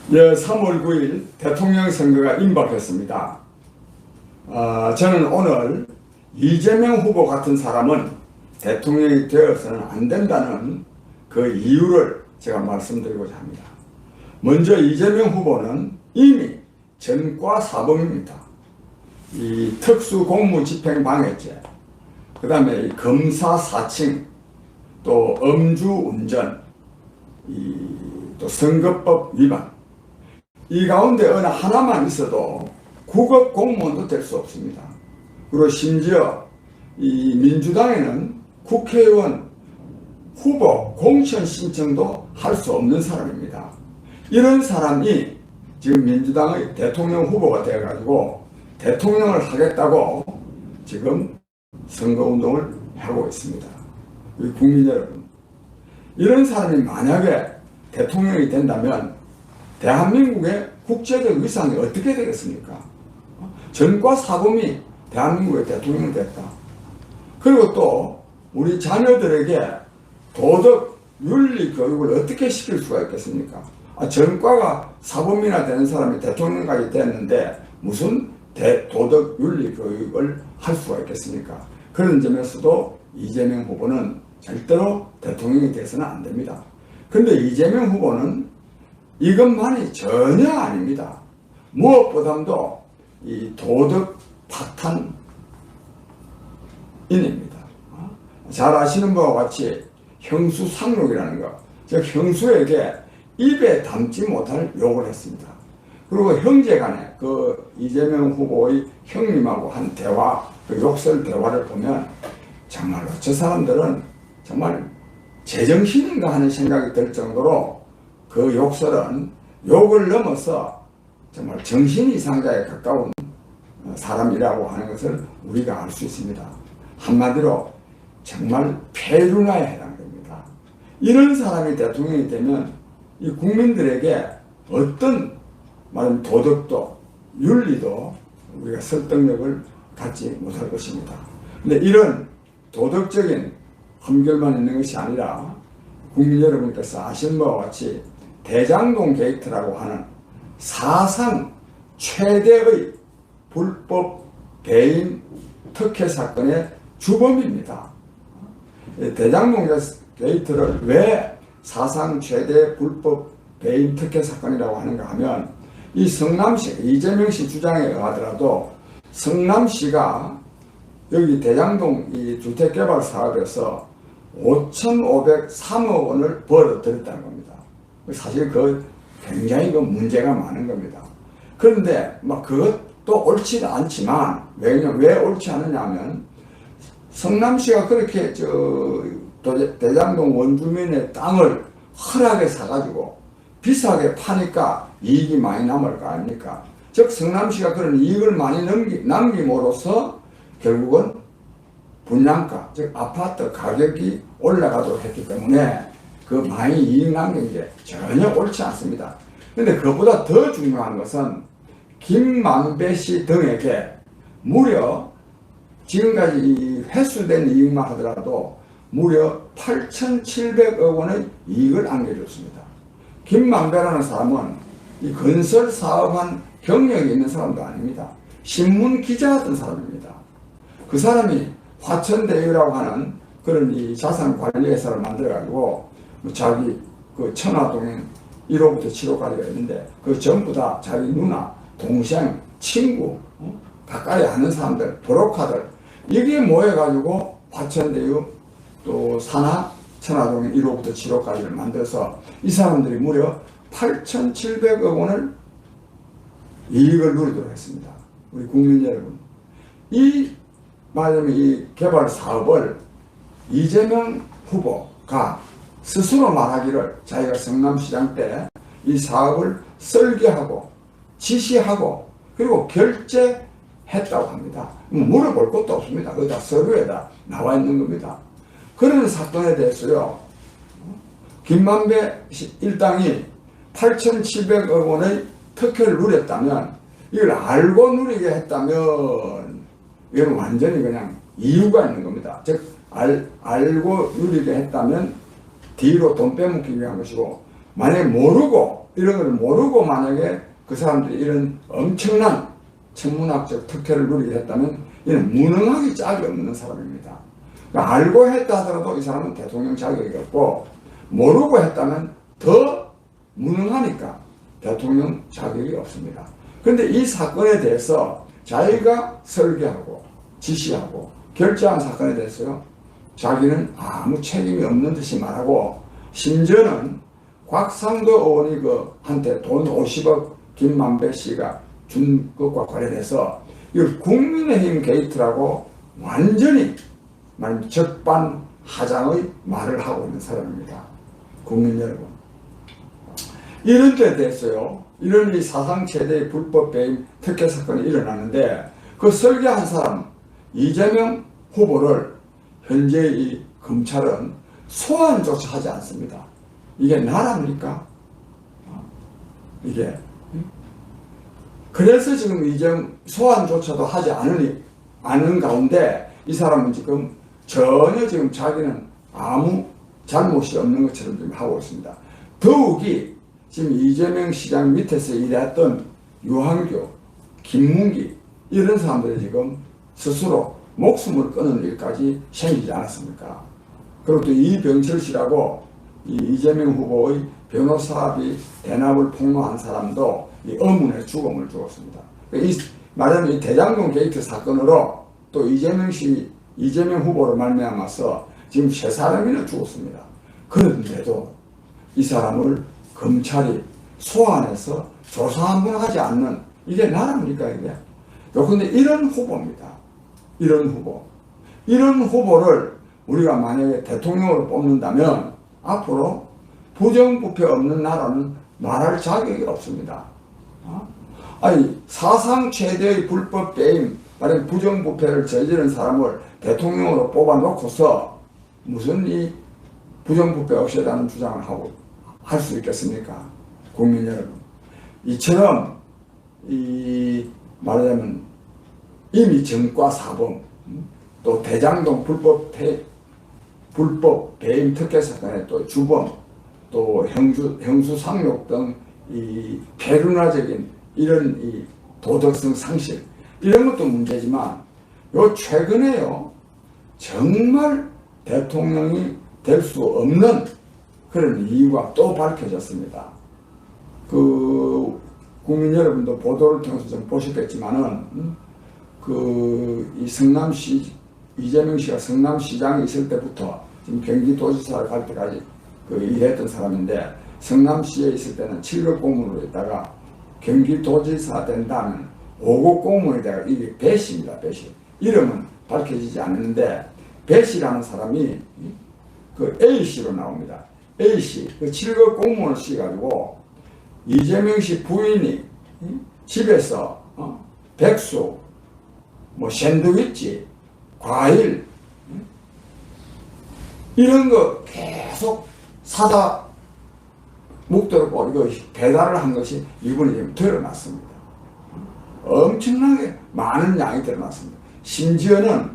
3월 9일 대통령 선거가 임박했습니다. 저는 오늘 이재명 후보 같은 사람은 대통령이 되어서는 안 된다는 그 이유를 제가 말씀드리고자 합니다. 먼저 이재명 후보는 이미 전과 사범입니다. 이 특수공무집행방해죄, 그 다음에 검사 사칭, 또 음주운전, 또 선거법 위반, 이 가운데 어느 하나만 있어도 구급 공무원도 될 수 없습니다. 그리고 심지어 이 민주당에는 국회의원 후보 공천 신청도 할 수 없는 사람입니다. 이런 사람이 지금 민주당의 대통령 후보가 되어가지고 대통령을 하겠다고 지금 선거운동을 하고 있습니다. 우리 국민 여러분, 이런 사람이 만약에 대통령이 된다면 대한민국의 국제적 위상이 어떻게 되겠습니까? 전과 사범이 대한민국의 대통령이 됐다. 그리고 또 우리 자녀들에게 도덕, 윤리 교육을 어떻게 시킬 수가 있겠습니까? 전과가 사범이나 되는 사람이 대통령까지 됐는데 무슨 도덕, 윤리 교육을 할 수가 있겠습니까? 그런 점에서도 이재명 후보는 절대로 대통령이 돼서는 안 됩니다. 그런데 이재명 후보는 이것만이 전혀 아닙니다. 무엇보다도 이 도덕 파탄인입니다. 잘 아시는 바와 같이 형수상욕이라는 것, 즉 형수에게 입에 담지 못할 욕을 했습니다. 그리고 형제간에 그 이재명 후보의 형님하고 한 대화, 그 욕설 대화를 보면 정말로 저 사람들은 정말 제정신인가 하는 생각이 들 정도로 그 욕설은 욕을 넘어서 정말 정신 이상자에 가까운 사람이라고 하는 것을 우리가 알 수 있습니다. 한마디로 정말 폐륜화에 해당됩니다. 이런 사람이 대통령이 되면 이 국민들에게 어떤 말하면 도덕도 윤리도 우리가 설득력을 갖지 못할 것입니다. 그런데 이런 도덕적인 흠결만 있는 것이 아니라 국민 여러분께서 아시는 바와 같이 대장동 게이트라고 하는 사상 최대의 불법 배임 특혜 사건의 주범입니다. 대장동 게이트를 왜 사상 최대 불법 배임 특혜 사건이라고 하는가 하면 이 성남시, 이재명시 주장에 의하더라도 성남시가 여기 대장동 이 주택개발 사업에서 5,503억 원을 벌어들였다는 겁니다. 사실 그 굉장히 그 문제가 많은 겁니다. 그런데 막 그것도 옳지 않지만 왜 옳지 않느냐 하면 성남시가 그렇게 대장동 원주민의 땅을 허락에 사가지고 비싸게 파니까 이익이 많이 남을 거 아닙니까? 즉 성남시가 그런 이익을 많이 남김으로써 결국은 분양가, 즉 아파트 가격이 올라가도록 했기 때문에 그 많이 이익 남긴 게 전혀 옳지 않습니다. 그런데 그보다 더 중요한 것은 김만배 씨 등에게 무려 지금까지 회수된 이익만 하더라도 무려 8,700억 원의 이익을 안겨줬습니다. 김만배라는 사람은 이 건설 사업한 경력이 있는 사람도 아닙니다. 신문 기자였던 사람입니다. 그 사람이 화천대유라고 하는 그런 이 자산관리회사를 만들어가지고 자기 그 천화동에 1호부터 7호까지가 있는데 그 전부 다 자기 누나, 동생, 친구, 가까이 아는 사람들, 브로커들 이게 모여가지고 화천대유 또 산하 천화동에 1호부터 7호까지를 만들어서 이 사람들이 무려 8,700억 원을 이익을 누리도록 했습니다. 우리 국민 여러분, 말하자면 이 개발 사업을 이재명 후보가 스스로 말하기를 자기가 성남시장 때 이 사업을 설계하고 지시하고 그리고 결재했다고 합니다. 물어볼 것도 없습니다. 거기다 서류에다 나와 있는 겁니다. 그런 사건에 대해서요, 김만배 일당이 8,700억 원의 특혜를 누렸다면, 이걸 알고 누리게 했다면 이건 완전히 그냥 이유가 있는 겁니다. 즉 알고 누리게 했다면 뒤로 돈 빼먹기 위한 것이고, 만약에 모르고, 이런 걸 모르고 만약에 그 사람들이 이런 엄청난 천문학적 특혜를 누리게 했다면 이는 무능하기 짝이 없는 사람입니다. 그러니까 알고 했다 하더라도 이 사람은 대통령 자격이 없고, 모르고 했다면 더 무능하니까 대통령 자격이 없습니다. 그런데 이 사건에 대해서 자기가 설계하고 지시하고 결정한 사건에 대해서요, 자기는 아무 책임이 없는 듯이 말하고, 심지어는 곽상도 의원이 한테 돈 50억 김만배 씨가 준 것과 관련해서 이걸 국민의힘 게이트라고 완전히 적반하장의 말을 하고 있는 사람입니다. 국민 여러분, 이런 데 대해서요, 이런 이 사상 최대의 불법 배임 특혜 사건이 일어나는데, 그 설계한 사람 이재명 후보를 현재 이 검찰은 소환조차 하지 않습니다. 이게 나랍니까? 이게. 그래서 지금 이재명 소환조차도 하지 않은 가운데 이 사람은 지금 전혀 지금 자기는 아무 잘못이 없는 것처럼 지금 하고 있습니다. 더욱이 지금 이재명 시장 밑에서 일했던 유한교, 김문기 이런 사람들이 지금 스스로 목숨을 끊는 일까지 생기지 않았습니까? 그리고 또 이병철 씨라고 이재명 후보의 변호사비 대납을 폭로한 사람도 이 의문의 죽음을 주었습니다. 말하자면 이 대장동 게이트 사건으로 또 이재명 후보로 말미암아서 지금 3사람이나 죽었습니다. 그런데도 이 사람을 검찰이 소환해서 조사 한번 하지 않는, 이게 나랍니까 이게? 그런데 이런 후보입니다. 이런 후보를 우리가 만약에 대통령으로 뽑는다면 앞으로 부정부패 없는 나라는 말할 자격이 없습니다. 아니, 사상 최대의 불법 배임, 말하자면 부정부패를 저지른 사람을 대통령으로 뽑아놓고서 무슨 이 부정부패 없애다는 주장을 하고 할 수 있겠습니까? 국민 여러분, 이처럼 말하자면 이미 정과사범, 또 대장동 불법 배임 특혜 사건의 또 주범, 또 형수 상욕 등 이 폐륜화적인 이런 이 도덕성 상실, 이런 것도 문제지만 최근에요, 정말 대통령이 될 수 없는 그런 이유가 또 밝혀졌습니다. 국민 여러분도 보도를 통해서 좀 보셨겠지만은, 이 성남시, 이재명 씨가 성남시장에 있을 때부터 지금 경기도지사를 갈 때까지 일했던 사람인데, 성남시에 있을 때는 7급 공무원으로 있다가 경기도지사 된 다음에 5급 공무원에다가 이게 배씨입니다. 배씨. 이름은 밝혀지지 않는데, 배씨라는 사람이 A씨로 나옵니다. A씨, 7급 공무원을 씌가지고 이재명 씨 부인이 집에서 백수, 샌드위치, 과일 이런 거 계속 사다 묵도록 이거 배달을 한 것이 이번에 지금 드러났습니다. 엄청나게 많은 양이 드러났습니다. 심지어는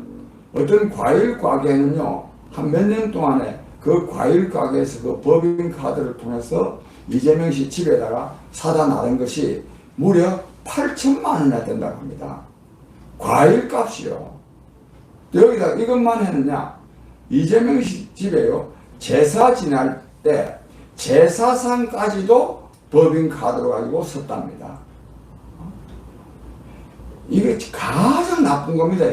어떤 과일 가게는요, 한 몇 년 동안에 그 과일 가게에서 그 법인카드를 통해서 이재명 씨 집에다가 사다 놔둔 것이 무려 8천만 원이나 된다고 합니다. 과일 값이요. 여기다 이것만 했느냐, 이재명 씨 집에요, 제사 지날 때 제사상까지도 법인카드로 가지고 썼답니다. 이게 가장 나쁜 겁니다,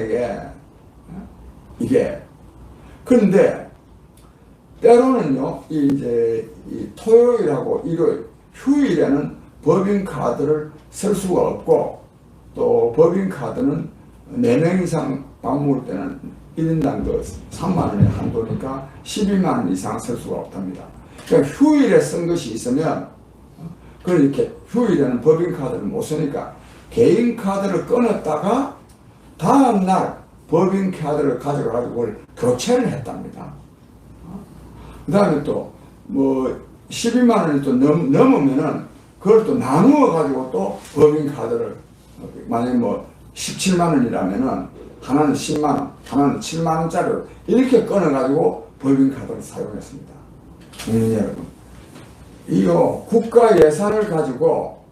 이게. 그런데 때로는요, 이 토요일하고 일요일, 휴일에는 법인카드를 쓸 수가 없고, 또 법인카드는 4명 이상 밥 먹을 때는 1인당 3만 원의 한도니까 12만 원 이상 쓸 수가 없답니다. 그러니까 휴일에 쓴 것이 있으면, 이렇게 휴일에는 법인카드를 못 쓰니까 개인카드를 끊었다가 다음날 법인카드를 가져가지고 교체를 했답니다. 그 다음에 또 12만 원이 또 넘으면은 그걸 또 나누어 가지고 또 법인카드를, 만약에 17만 원이라면은 하나는 10만 원, 하나는 7만 원짜리로 이렇게 끊어 가지고 법인카드를 사용했습니다. 여러분, 이거 국가 예산을 가지고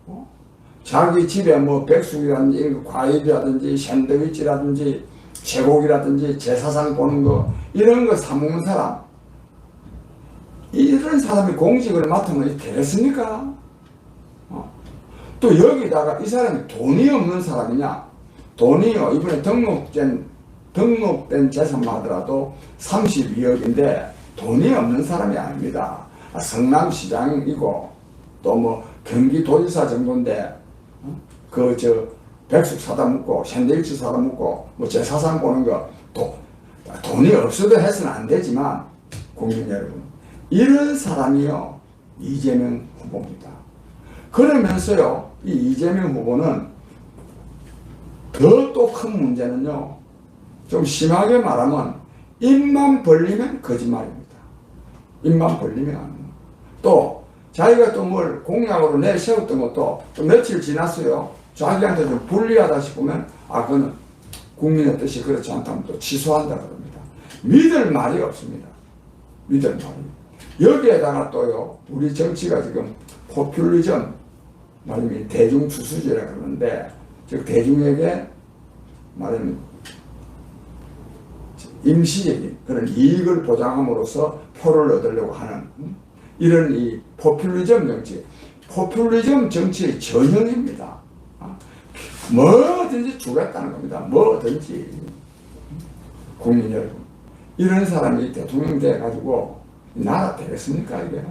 자기 집에 뭐 백숙이라든지 과일이라든지 샌드위치라든지 제곡이라든지 제사상 보는 거 이런 거 사먹는 사람, 이런 사람이 공직을 맡으면 되겠습니까? 또 여기다가 이 사람이 돈이 없는 사람이냐? 돈이요, 이번에 등록된 재산만 하더라도 32억인데 돈이 없는 사람이 아닙니다. 성남시장이고 또 뭐 경기도지사 정도인데 백숙 사다 먹고 샌드위치 사다 먹고 뭐 제사상 보는 거 돈이 없어도 해서는 안 되지만, 국민 여러분, 이런 사람이요 이재명 후보입니다. 그러면서요 이 이재명 후보는 더 또 큰 문제는요, 좀 심하게 말하면 입만 벌리면 거짓말입니다. 입만 벌리면 또 자기가 또 뭘 공약으로 내세웠던 것도 또 며칠 지났어요. 자기한테 좀 불리하다 싶으면 그거는 국민의 뜻이 그렇지 않다면 또 취소한다 그럽니다. 믿을 말이 없습니다. 믿을 말이. 여기에다가 또요, 우리 정치가 지금 포퓰리즘, 말하면 대중투수제라 그러는데, 즉 대중에게 말하면 임시적인 그런 이익을 보장함으로써 표를 얻으려고 하는 이런 이 포퓰리즘 정치, 포퓰리즘 정치의 전형입니다. 뭐든지 주겠다는 겁니다. 뭐든지. 국민 여러분, 이런 사람이 대통령 돼가지고 나라 되겠습니까 이게?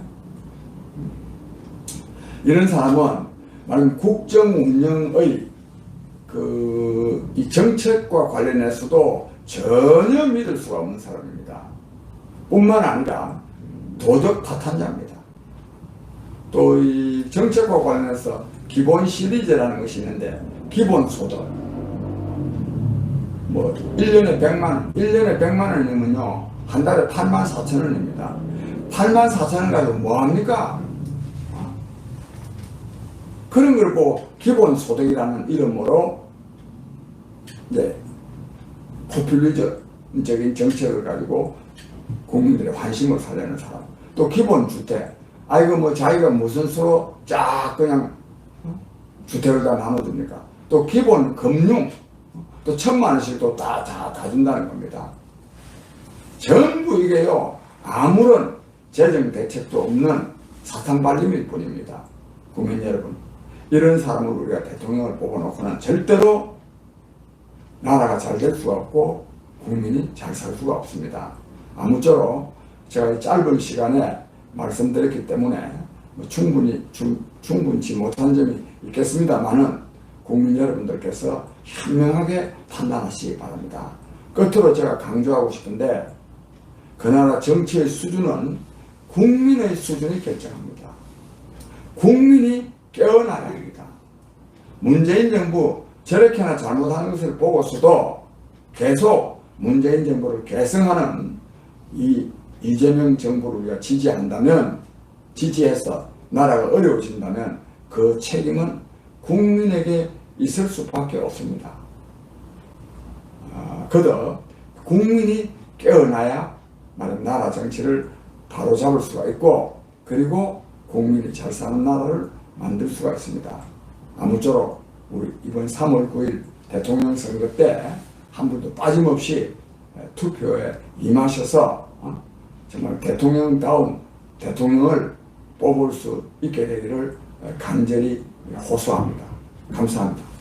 이런 사람은 말하면 국정 운영의 이 정책과 관련해서도 전혀 믿을 수가 없는 사람입니다. 뿐만 아니라 도덕 파탄자입니다. 또 이 정책과 관련해서 기본 실리제라는 것이 있는데, 기본소득 뭐 1년에 100만 원이면요 한 달에 84,000원입니다. 84,000원 가지고 뭐합니까? 그런 걸 보고 기본소득이라는 이름으로 포퓰리즘적인 정책을 가지고 국민들의 관심을 살리는 사람. 또 기본주택, 이거 뭐 자기가 무슨 수로 쫙 그냥 주택을 다 나눠줍니까? 또 기본 금융, 또 1,000만 원씩 또 다 준다는 겁니다. 전부 이게요 아무런 재정 대책도 없는 사탕발림일 뿐입니다. 국민 여러분, 이런 사람을 우리가 대통령을 뽑아놓고는 절대로 나라가 잘 될 수가 없고 국민이 잘 살 수가 없습니다. 아무쪼록 제가 짧은 시간에 말씀드렸기 때문에 충분치 못한 점이 있겠습니다만은 국민 여러분들께서 현명하게 판단하시기 바랍니다. 끝으로 제가 강조하고 싶은데, 그 나라 정치의 수준은 국민의 수준이 결정합니다. 국민이 깨어나야 합니다. 문재인 정부 저렇게나 잘못하는 것을 보고서도 계속 문재인 정부를 계승하는 이 이재명 정부를 우리가 지지해서 나라가 어려워진다면 그 책임은 국민에게 있을 수밖에 없습니다. 그저 국민이 깨어나야 나라 정치를 바로잡을 수가 있고, 그리고 국민이 잘 사는 나라를 만들 수가 있습니다. 아무쪼록 우리 이번 3월 9일 대통령 선거 때 한 분도 빠짐없이 투표에 임하셔서 정말 대통령다운 대통령을 뽑을 수 있게 되기를 간절히 호소합니다. 감사합니다.